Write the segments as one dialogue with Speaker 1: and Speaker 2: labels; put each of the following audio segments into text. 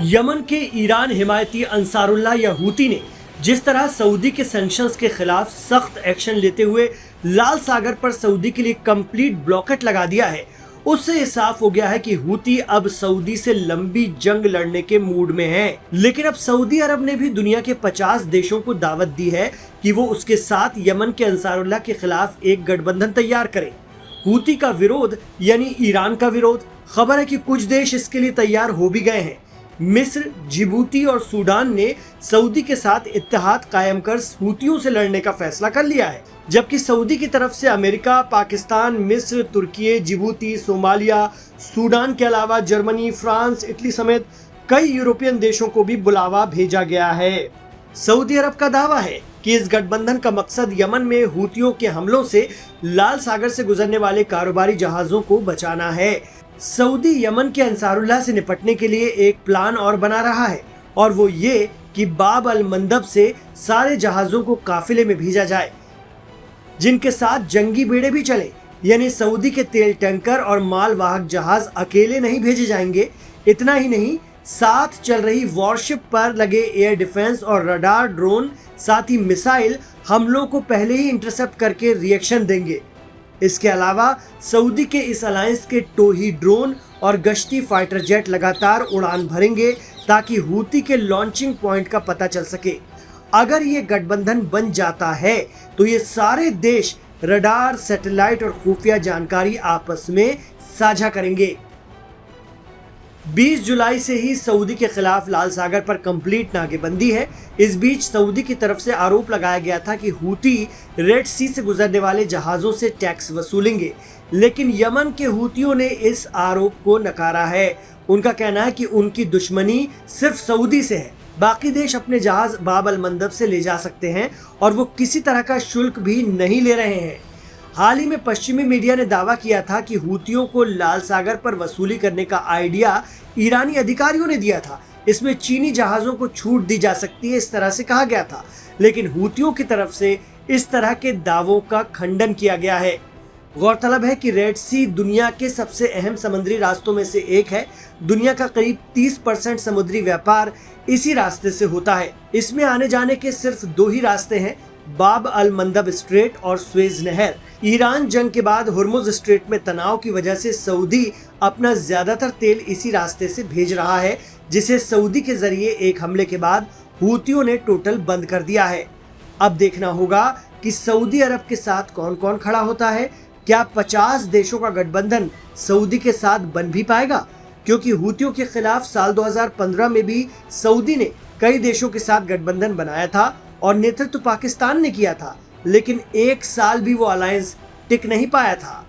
Speaker 1: Yemen के Iran हिमायती Ansarullah या Houthi ने जिस तरह सऊदी के सैंक्शंस के खिलाफ सख्त एक्शन लेते हुए लाल सागर पर सऊदी के लिए कंप्लीट ब्लॉकेट लगा दिया है, उससे ये साफ हो गया है कि हूती अब सऊदी से लंबी जंग लड़ने के मूड में है। लेकिन अब सऊदी अरब ने भी दुनिया के 50 देशों को दावत दी है कि वो उसके साथ यमन के अंसारुल्लाह के खिलाफ एक गठबंधन तैयार करें। हूती का विरोध यानी ईरान का विरोध, खबर है कि कुछ देश इसके लिए तैयार हो भी गए हैं। मिस्र, जिबूती और सूडान ने सऊदी के साथ इत्तेहाद कायम कर हूतियों से लड़ने का फैसला कर लिया है, जबकि सऊदी की तरफ से अमेरिका, पाकिस्तान, मिस्र, तुर्की, जिबूती, सोमालिया, सूडान के अलावा जर्मनी, फ्रांस, इटली समेत कई यूरोपियन देशों को भी बुलावा भेजा गया है। सऊदी अरब का दावा है कि इस गठबंधन का मकसद यमन में हूतियों के हमलों से लाल सागर से गुजरने वाले कारोबारी जहाजों को बचाना है। सऊदी यमन के अंसारुल्लाह से निपटने के लिए एक प्लान और बना रहा है, और वो ये कि बाब अल मंदब से सारे जहाजों को काफिले में भेजा जाए, जिनके साथ जंगी बेड़े भी चले। यानी सऊदी के तेल टैंकर और मालवाहक जहाज अकेले नहीं भेजे जाएंगे। इतना ही नहीं, साथ चल रही वॉरशिप पर लगे एयर डिफेंस और रडार ड्रोन, साथ ही मिसाइल हमलों को पहले ही इंटरसेप्ट करके रिएक्शन देंगे। इसके अलावा सऊदी के इस अलायंस के टोही ड्रोन और गश्ती फाइटर जेट लगातार उड़ान भरेंगे ताकि हूती के लॉन्चिंग पॉइंट का पता चल सके। अगर ये गठबंधन बन जाता है तो ये सारे देश रडार, सैटेलाइट और खुफिया जानकारी आपस में साझा करेंगे। 20 जुलाई से ही सऊदी के खिलाफ लाल सागर पर कंप्लीट नाकेबंदी है। इस बीच सऊदी की तरफ से आरोप लगाया गया था कि हूती रेड सी से गुजरने वाले जहाजों से टैक्स वसूलेंगे, लेकिन यमन के हूतियों ने इस आरोप को नकारा है। उनका कहना है कि उनकी दुश्मनी सिर्फ सऊदी से है, बाकी देश अपने जहाज बाब अल मंदब से ले जा सकते हैं और वो किसी तरह का शुल्क भी नहीं ले रहे हैं। हाल ही में पश्चिमी मीडिया ने दावा किया था कि हूतियों को लाल सागर पर वसूली करने का आइडिया ईरानी अधिकारियों ने दिया था। इसमें चीनी जहाजों को छूट दी जा सकती है, इस तरह से कहा गया था, लेकिन हूतियों की तरफ से इस तरह के दावों का खंडन किया गया है। गौरतलब है कि रेड सी दुनिया के सबसे अहम समुद्री रास्तों में से एक है। दुनिया का करीब 30% समुद्री व्यापार इसी रास्ते से होता है। इसमें आने जाने के सिर्फ 2 ही रास्ते हैं, बाब अल मंदब स्ट्रेट और स्वेज नहर। ईरान जंग के बाद हुर्मुज स्ट्रेट में तनाव की वजह से सऊदी अपना ज्यादातर तेल इसी रास्ते से भेज रहा है, जिसे सऊदी के जरिए एक हमले के बाद हूतियों ने टोटल बंद कर दिया है। अब देखना होगा कि सऊदी अरब के साथ कौन कौन खड़ा होता है। क्या 50 देशों का गठबंधन सऊदी के साथ बन भी पाएगा? क्योंकि हूतियों के खिलाफ साल 2015 में भी सऊदी ने कई देशों के साथ गठबंधन बनाया था और नेतृत्व पाकिस्तान ने किया था, लेकिन 1 साल भी वो अलायंस टिक नहीं पाया था।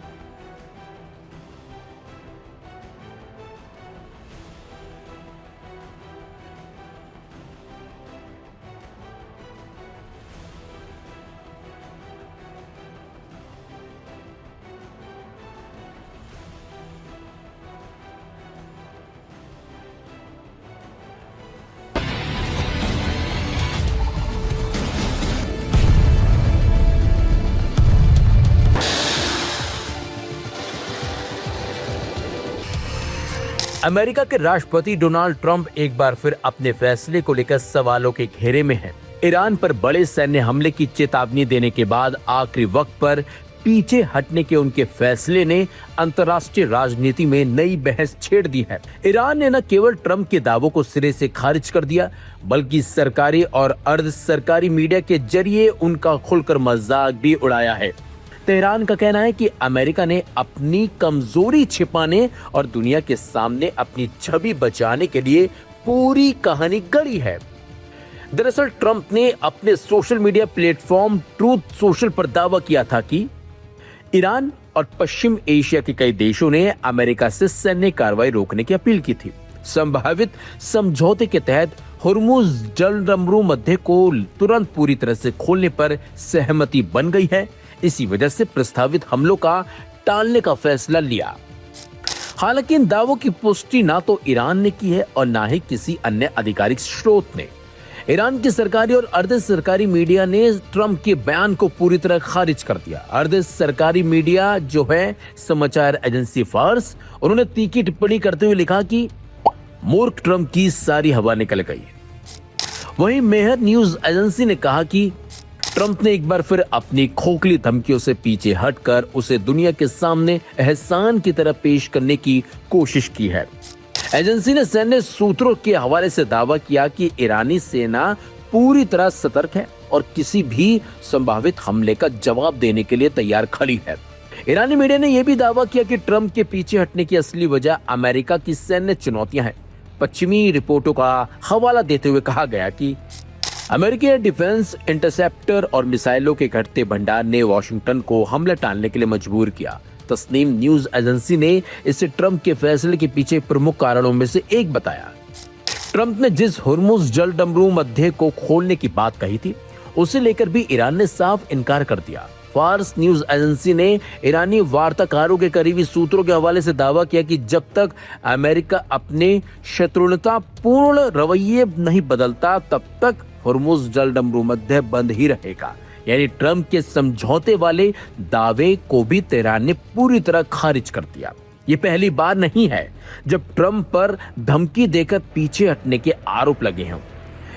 Speaker 2: अमेरिका के राष्ट्रपति डोनाल्ड ट्रंप एक बार फिर अपने फैसले को लेकर सवालों के घेरे में हैं। ईरान पर बड़े सैन्य हमले की चेतावनी देने के बाद आखिरी वक्त पर पीछे हटने के उनके फैसले ने अंतर्राष्ट्रीय राजनीति में नई बहस छेड़ दी है। ईरान ने न केवल ट्रंप के दावों को सिरे से खारिज कर दिया, बल्कि सरकारी और अर्ध सरकारी मीडिया के जरिए उनका खुलकर मजाक भी उड़ाया है। तेहरान का कहना है कि अमेरिका ने अपनी कमजोरी छिपाने और दुनिया के सामने अपनी छवि बचाने के लिए पूरी कहानी गढ़ी है। दरअसल ट्रंप ने अपने social media platform truth social पर दावा किया था कि ईरान और पश्चिम एशिया के कई देशों ने अमेरिका से सैन्य कार्रवाई रोकने की अपील की थी। संभावित समझौते के तहत हुर्मुज जलरमरू मध्य को तुरंत पूरी तरह से खोलने पर सहमति बन गई है। इसी वजह से प्रस्तावित हमलों का टालने का फैसला लिया। हालांकि इन दावों की पुष्टि ना तो ईरान ने की है और ना ही किसी अन्य आधिकारिक स्रोत ने। ईरान की सरकारी और अर्ध सरकारी मीडिया ने ट्रंप के बयान को पूरी तरह खारिज कर दिया। अर्ध सरकारी मीडिया जो है समाचार एजेंसी फार्स, उन्होंने तीखी टिप्पणी करते हुए लिखा कि मूर्ख ट्रंप की सारी हवा निकल गई। वहीं मेहर न्यूज एजेंसी ने कहा कि ट्रंप ने एक बार फिर अपनी खोखली धमकियों से पीछे हटकर उसे दुनिया के सामने एहसान की तरह पेश करने की कोशिश की है। एजेंसी ने सैन्य सूत्रों के हवाले से दावा किया कि ईरानी सेना पूरी तरह सतर्क है और किसी भी संभावित हमले का जवाब देने के लिए तैयार खड़ी है। ईरानी मीडिया ने यह भी दावा किया कि ट्रंप के पीछे हटने की असली वजह अमेरिका की सैन्य चुनौतियां हैं। पश्चिमी रिपोर्टों का हवाला देते हुए कहा गया कि अमेरिकी डिफेंस इंटरसेप्टर और मिसाइलों के घटते भंडार ने वॉशिंगटन को हमला टालने के लिए मजबूर किया। तस्नीम न्यूज एजेंसी ने इसे ट्रंप के फैसले के पीछे प्रमुख कारणों में से एक बताया। ट्रंप ने जिस हुर्मुज जलडमरू मध्य को खोलने की बात कही थी, उसे लेकर भी ईरान ने साफ इनकार कर दिया। फार्स न्यूज एजेंसी ने ईरानी वार्ताकारों के करीबी सूत्रों के हवाले से दावा किया कि जब तक अमेरिका अपने शत्रुतापूर्ण रवैये नहीं बदलता, तब तक हुर्मुज जलडमरू मध्य बंद ही रहेगा। यानी ट्रंप के समझौते वाले दावे को भी तेहरान ने पूरी तरह खारिज कर दिया। ये पहली बार नहीं है जब ट्रंप पर धमकी देकर पीछे हटने के आरोप लगे हैं।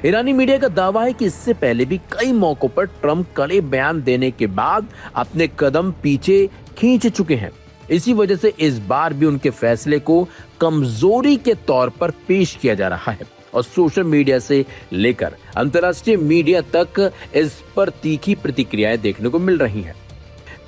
Speaker 2: ईरानी मीडिया का दावा है कि इससे पहले भी कई मौकों पर ट्रंप कड़े बयान देने के बाद अपने कदम पीछे खींच चुके हैं। इसी वजह से इस बार भी उनके फैसले को कमजोरी के तौर पर पेश किया जा रहा है और सोशल मीडिया से लेकर अंतर्राष्ट्रीय मीडिया तक इस पर तीखी प्रतिक्रियाएं देखने को मिल रही हैं।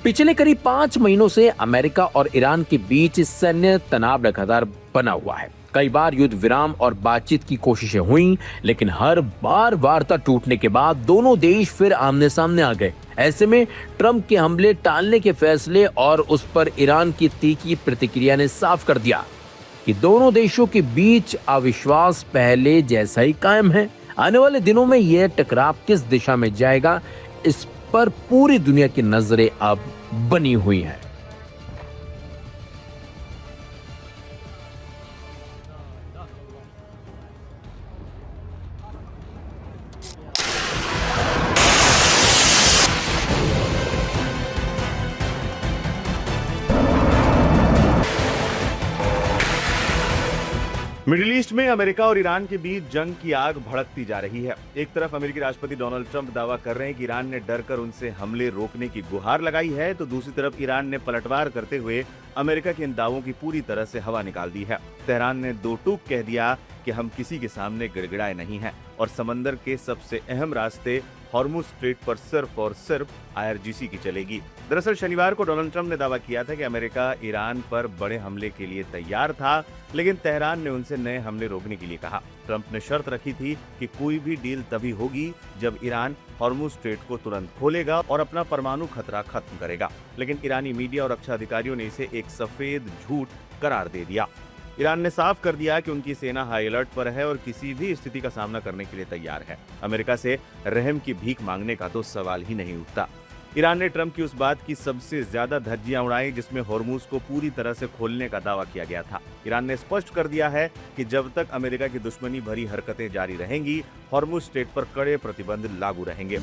Speaker 2: पिछले करीब 5 महीनों से अमेरिका और ईरान के बीच सैन्य तनाव लगातार बना हुआ है। कई बार युद्ध विराम और बातचीत की कोशिशें हुई, लेकिन हर बार वार्ता टूटने के बाद दोनों देश फिर आमने सामने आ गए। ऐसे में ट्रंप के हमले टालने के फैसले और उस पर ईरान की तीखी प्रतिक्रिया ने साफ कर दिया कि दोनों देशों के बीच अविश्वास पहले जैसा ही कायम है। आने वाले दिनों में यह टकराव किस दिशा में जाएगा, इस पर पूरी दुनिया की नजरें अब बनी हुई हैं।
Speaker 3: मिडिल ईस्ट में अमेरिका और ईरान के बीच जंग की आग भड़कती जा रही है। एक तरफ अमेरिकी राष्ट्रपति डोनाल्ड ट्रंप दावा कर रहे हैं कि ईरान ने डरकर उनसे हमले रोकने की गुहार लगाई है, तो दूसरी तरफ ईरान ने पलटवार करते हुए अमेरिका के इन दावों की पूरी तरह से हवा निकाल दी है। तेहरान ने दो टूक कह दिया कि हम किसी के सामने गिड़गिड़ाए नहीं हैं और समंदर के सबसे अहम रास्ते हॉर्मुज स्ट्रेट पर सिर्फ और सिर्फ IRGC की चलेगी। दरअसल शनिवार को डोनाल्ड ट्रंप ने दावा किया था कि अमेरिका ईरान पर बड़े हमले के लिए तैयार था, लेकिन तेहरान ने उनसे नए हमले रोकने के लिए कहा। ट्रंप ने शर्त रखी थी कि कोई भी डील तभी होगी जब ईरान हॉर्मुज स्ट्रेट को तुरंत खोलेगा और अपना परमाणु खतरा खत्म करेगा। लेकिन ईरानी मीडिया और रक्षा अधिकारियों ने इसे एक सफेद झूठ करार दे दिया। ईरान ने साफ कर दिया कि उनकी सेना हाई अलर्ट पर है और किसी भी स्थिति का सामना करने के लिए तैयार है। अमेरिका से रहम की भीख मांगने का तो सवाल ही नहीं उठता। ईरान ने ट्रंप की उस बात की सबसे ज्यादा धज्जियां उड़ाई जिसमें हॉर्मुज को पूरी तरह से खोलने का दावा किया गया था। ईरान ने स्पष्ट कर दिया है कि जब तक अमेरिका की दुश्मनी भरी हरकतें जारी रहेंगी, हॉर्मुज स्ट्रेट पर कड़े प्रतिबंध लागू रहेंगे।